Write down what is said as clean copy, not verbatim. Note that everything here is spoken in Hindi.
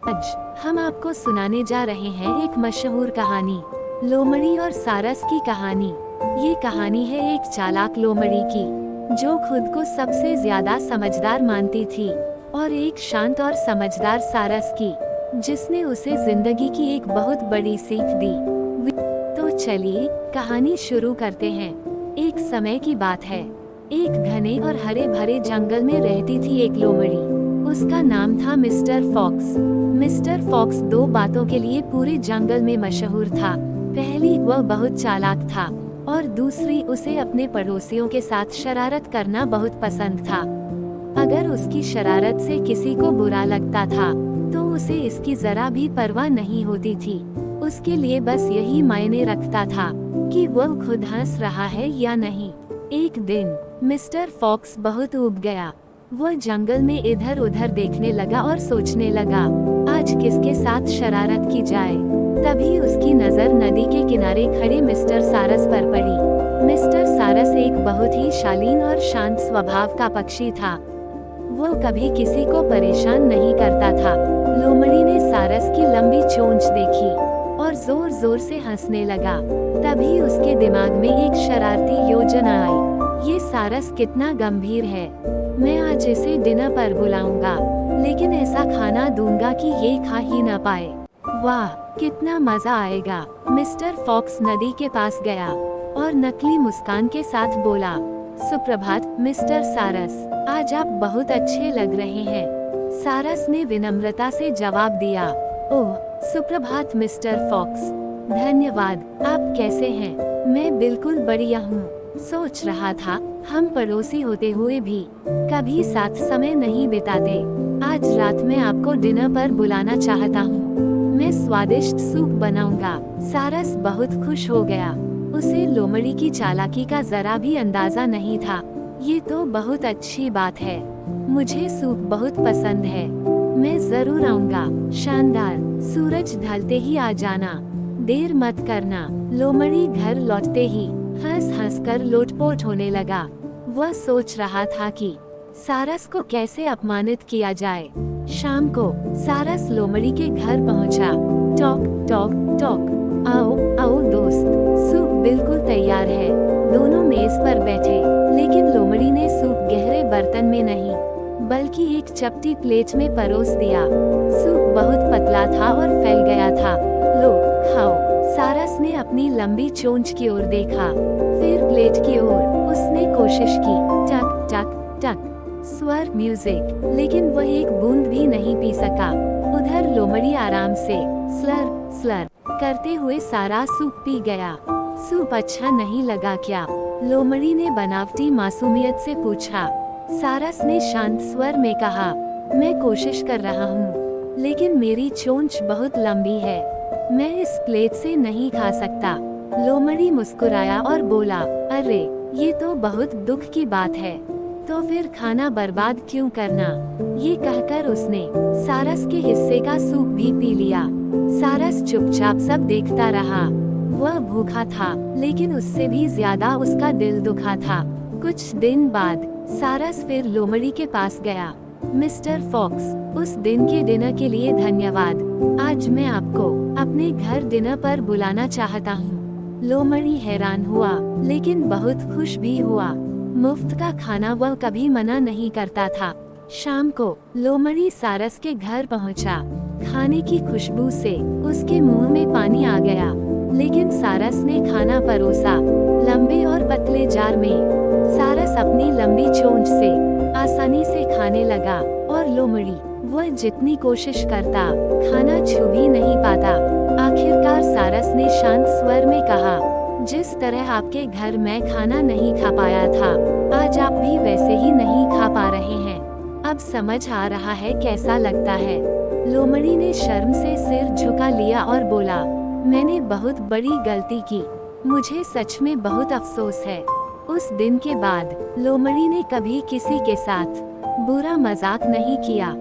आज हम आपको सुनाने जा रहे हैं एक मशहूर कहानी, लोमड़ी और सारस की कहानी। ये कहानी है एक चालाक लोमड़ी की, जो खुद को सबसे ज्यादा समझदार मानती थी, और एक शांत और समझदार सारस की, जिसने उसे जिंदगी की एक बहुत बड़ी सीख दी। तो चलिए कहानी शुरू करते हैं। एक समय की बात है, एक घने और हरे भरे जंगल में रहती थी एक लोमड़ी। उसका नाम था मिस्टर फॉक्स। मिस्टर फॉक्स दो बातों के लिए पूरे जंगल में मशहूर था। पहली, वह बहुत चालाक था, और दूसरी, उसे अपने पड़ोसियों के साथ शरारत करना बहुत पसंद था। अगर उसकी शरारत से किसी को बुरा लगता था, तो उसे इसकी जरा भी परवाह नहीं होती थी। उसके लिए बस यही मायने रखता था कि वह खुद हंस रहा है या नहीं। एक दिन मिस्टर फॉक्स बहुत ऊब गया। वह जंगल में इधर उधर देखने लगा और सोचने लगा, आज किसके साथ शरारत की जाए। तभी उसकी नजर नदी के किनारे खड़े मिस्टर सारस पर पड़ी। मिस्टर सारस एक बहुत ही शालीन और शांत स्वभाव का पक्षी था। वह कभी किसी को परेशान नहीं करता था। लोमड़ी ने सारस की लंबी चोंच देखी और जोर जोर से हंसने लगा। तभी उसके दिमाग में एक शरारती योजना आई। ये सारस कितना गंभीर है, मैं आज इसे डिनर पर बुलाऊंगा, लेकिन ऐसा खाना दूंगा कि ये खा ही न पाए। वाह, कितना मजा आएगा। मिस्टर फॉक्स नदी के पास गया और नकली मुस्कान के साथ बोला, सुप्रभात मिस्टर सारस, आज आप बहुत अच्छे लग रहे हैं। सारस ने विनम्रता से जवाब दिया, ओह सुप्रभात मिस्टर फॉक्स, धन्यवाद। आप कैसे हैं? मैं बिल्कुल बढ़िया हूँ। सोच रहा था, हम पड़ोसी होते हुए भी कभी साथ समय नहीं बिताते। आज रात में आपको डिनर पर बुलाना चाहता हूँ। मैं स्वादिष्ट सूप बनाऊंगा। सारस बहुत खुश हो गया। उसे लोमड़ी की चालाकी का जरा भी अंदाजा नहीं था। ये तो बहुत अच्छी बात है, मुझे सूप बहुत पसंद है, मैं जरूर आऊंगा। शानदार, सूरज ढलते ही आ जाना, देर मत करना। लोमड़ी घर लौटते ही हंस हंस कर लोटपोट होने लगा। वह सोच रहा था कि सारस को कैसे अपमानित किया जाए। शाम को सारस लोमड़ी के घर पहुंचा। टॉक टॉक टॉक, आओ आओ दोस्त, सूप बिल्कुल तैयार है। दोनों मेज पर बैठे, लेकिन लोमड़ी ने सूप गहरे बर्तन में नहीं, बल्कि एक चपटी प्लेट में परोस दिया। सूप बहुत पतला था और फैल गया था। लो खाओ। सारस ने अपनी लंबी चोंच की ओर देखा, फिर प्लेट की ओर। उसने कोशिश की, टक टक टक, स्वर म्यूजिक, लेकिन वह एक बूंद भी नहीं पी सका। उधर लोमड़ी आराम से स्लर स्लर करते हुए सारा सूप पी गया। सूप अच्छा नहीं लगा क्या? लोमड़ी ने बनावटी मासूमियत से पूछा। सारस ने शांत स्वर में कहा, मैं कोशिश कर रहा हूँ, लेकिन मेरी चोंच बहुत लंबी है, मैं इस प्लेट से नहीं खा सकता। लोमड़ी मुस्कुराया और बोला, अरे ये तो बहुत दुख की बात है, तो फिर खाना बर्बाद क्यों करना। ये कहकर उसने सारस के हिस्से का सूप भी पी लिया। सारस चुपचाप सब देखता रहा। वह भूखा था, लेकिन उससे भी ज्यादा उसका दिल दुखा था। कुछ दिन बाद सारस फिर लोमड़ी के पास गया। मिस्टर फॉक्स, उस दिन के डिनर के लिए धन्यवाद। आज मैं आपको अपने घर डिनर पर बुलाना चाहता हूँ। लोमड़ी हैरान हुआ, लेकिन बहुत खुश भी हुआ। मुफ्त का खाना वह कभी मना नहीं करता था। शाम को लोमड़ी सारस के घर पहुँचा। खाने की खुशबू से उसके मुंह में पानी आ गया, लेकिन सारस ने खाना परोसा, लंबे और पतले जार में। सारस अपनी लंबी चोंच से आसानी से खाने लगा, और लोमड़ी, वह जितनी कोशिश करता, खाना छू भी नहीं पाता। आखिरकार सारस ने शांत स्वर में कहा, जिस तरह आपके घर मैं खाना नहीं खा पाया था, आज आप भी वैसे ही नहीं खा पा रहे हैं। अब समझ आ रहा है कैसा लगता है। लोमड़ी ने शर्म से सिर झुका लिया और बोला, मैंने बहुत बड़ी गलती की, मुझे सच में बहुत अफसोस है। उस दिन के बाद लोमड़ी ने कभी किसी के साथ बुरा मजाक नहीं किया।